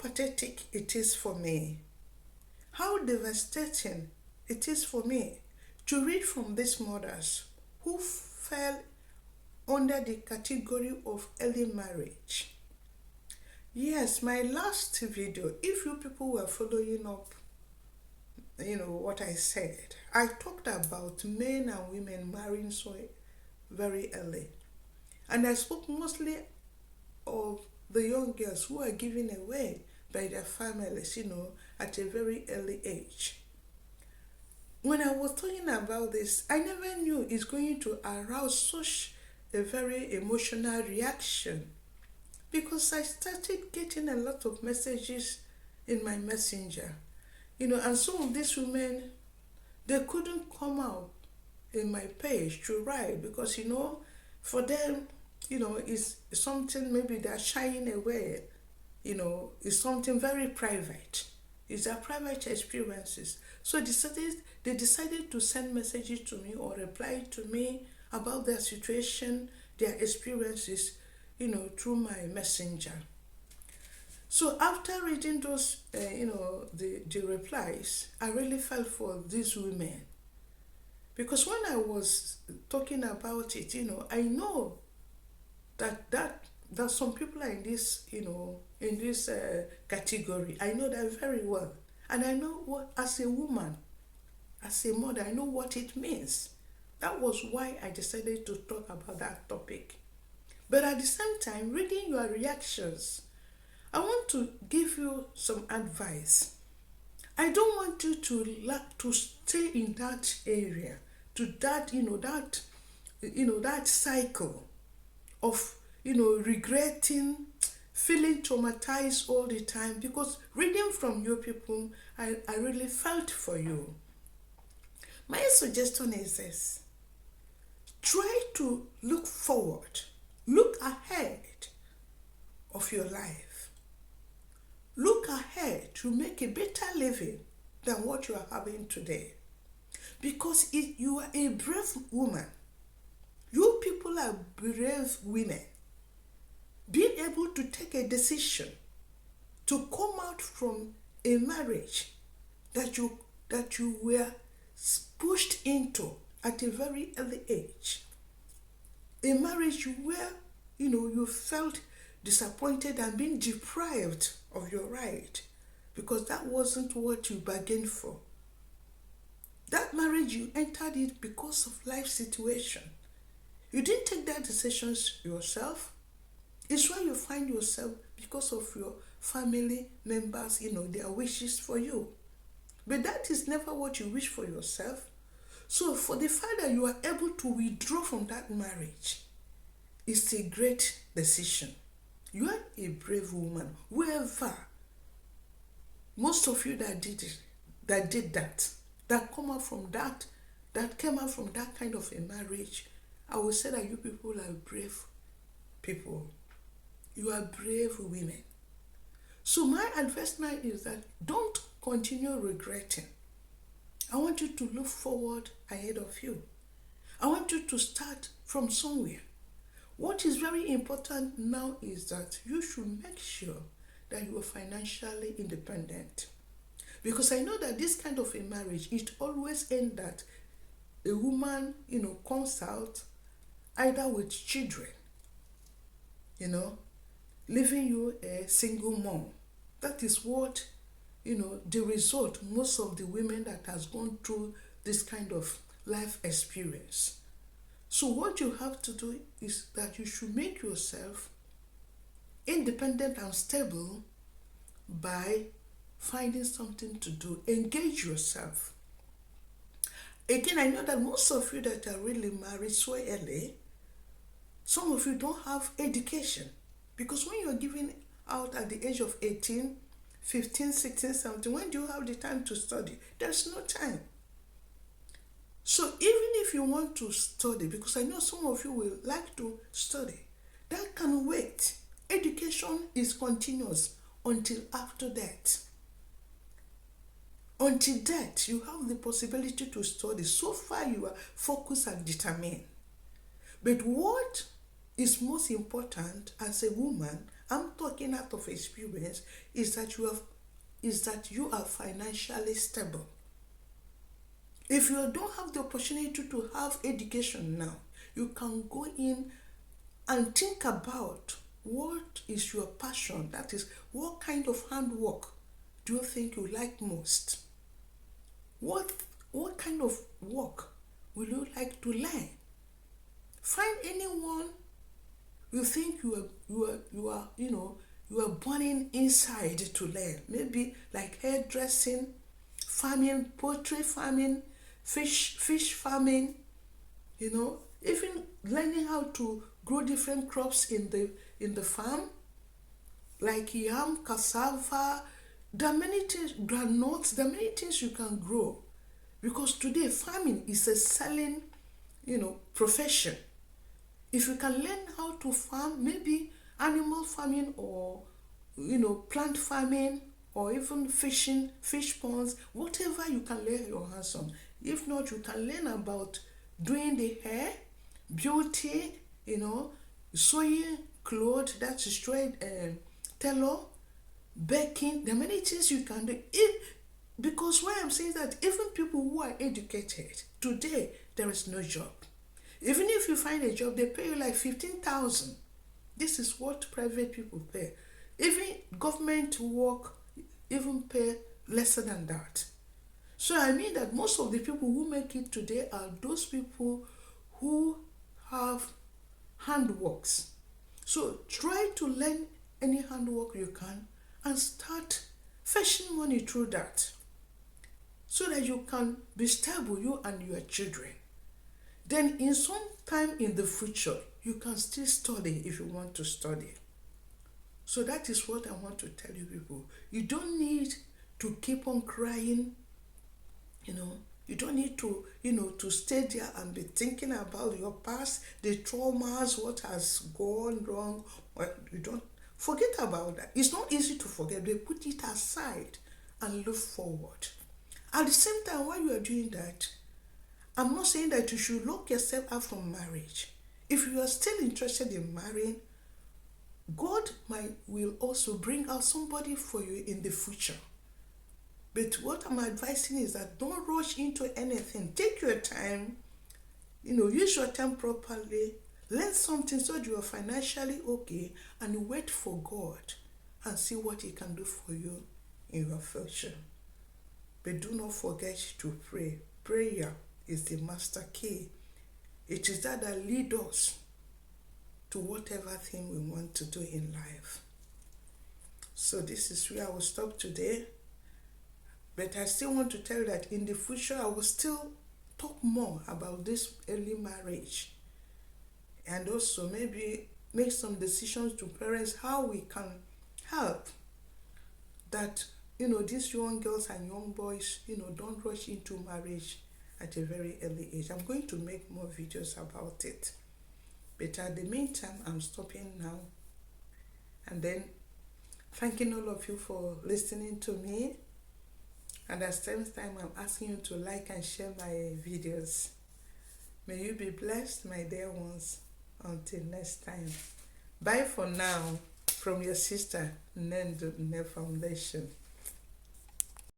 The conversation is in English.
pathetic it is for me, how devastating it is for me to read from these mothers who fell under the category of early marriage. Yes, my last video, if you people were following up, what I said, I talked about men and women marrying so very early. And I spoke mostly of the young girls who are given away by their families, at a very early age. When I was talking about this, I never knew it's going to arouse such a very emotional reaction, because I started getting a lot of messages in my messenger. And some of these women, they couldn't come out in my page to write because, for them, it's something maybe they're shying away, it's something very private. It's their private experiences. So they decided to send messages to me or reply to me about their situation, their experiences, through my messenger. So after reading those, the replies, I really felt for these women. Because when I was talking about it, I know that some people are in this, in this category. I know that very well. And I know what, as a woman, as a mother, I know what it means. That was why I decided to talk about that topic. But at the same time, reading your reactions, I want to give you some advice. I don't want you to stay in that area, to that cycle of regretting, feeling traumatized all the time, because reading from you people, I really felt for you. My suggestion is this: try to look forward, look ahead of your life. Look ahead to make a better living than what you are having today. Because if you are a brave woman, you people are brave women. Being able to take a decision to come out from a marriage that you were pushed into at a very early age. A marriage where you felt disappointed and being deprived of your right because that wasn't what you bargained for. That marriage, you entered it because of life situation. You didn't take that decisions yourself. It's where you find yourself because of your family members, their wishes for you. But that is never what you wish for yourself. So for the fact that you are able to withdraw from that marriage, it's a great decision. You are a brave woman. Whoever, most of you that did that came out from that kind of a marriage, I would say that you people are brave people. You are brave women. So my advisement is that don't continue regretting. I want you to look forward ahead of you. I want you to start from somewhere. What is very important now is that you should make sure that you are financially independent. Because I know that this kind of a marriage, it always ends that a woman, comes out either with children, leaving you a single mom. That is what, the result, most of the women that has gone through this kind of life experience. So what you have to do is that you should make yourself independent and stable by finding something to do. Engage yourself. Again, I know that most of you that are really married so early, some of you don't have education. Because when you're giving out at the age of 18, 15, 16, 17, when do you have the time to study? There's no time. So even if you want to study, because I know some of you will like to study, that can wait. Education is continuous until after death. Until death, you have the possibility to study. So far, you are focused and determined. But what is most important as a woman, I'm talking out of experience, is that you are financially stable. If you don't have the opportunity to have education now, you can go in and think about what is your passion. That is, what kind of handwork do you think you like most? What kind of work will you like to learn? Find anyone you think you are burning inside to learn. Maybe like hairdressing, farming, poultry farming, fish farming, even learning how to grow different crops in the farm, like yam, cassava. There are many things, granules, there are many things you can grow. Because today farming is a selling, profession. If you can learn how to farm, maybe animal farming, or plant farming, or even fishing, fish ponds, whatever you can lay your hands on. If not, you can learn about doing the hair, beauty, sewing clothes, that's straight tailor, baking. There are many things you can do. Because why I'm saying that, even people who are educated today, there is no job. Even if you find a job, they pay you like 15,000. This is what private people pay. Even government work even pay lesser than that. So I mean that most of the people who make it today are those people who have handworks. So try to learn any handwork you can and start fetching money through that, so that you can be stable, you and your children. Then in some time in the future, you can still study if you want to study. So that is what I want to tell you people. You don't need to keep on crying, you don't need to, to stay there and be thinking about your past, the traumas, what has gone wrong. You don't forget about that. It's not easy to forget. They put it aside and look forward. At the same time, while you are doing that, I'm not saying that you should lock yourself out from marriage. If you are still interested in marrying, God will also bring out somebody for you in the future. But what I'm advising is that don't rush into anything. Take your time, use your time properly, learn something so that you are financially okay, and wait for God and see what He can do for you in your future. But do not forget to pray. Prayer is the master key. It is that leads us to whatever thing we want to do in life. So this is where I will stop today. But I still want to tell you that in the future, I will still talk more about this early marriage. And also maybe make some decisions to parents how we can help that, these young girls and young boys, don't rush into marriage at a very early age. I'm going to make more videos about it. But at the meantime, I'm stopping now. And then thanking all of you for listening to me. And at the same time, I'm asking you to like and share my videos. May you be blessed, my dear ones. Until next time. Bye for now, from your sister, Nendo Foundation.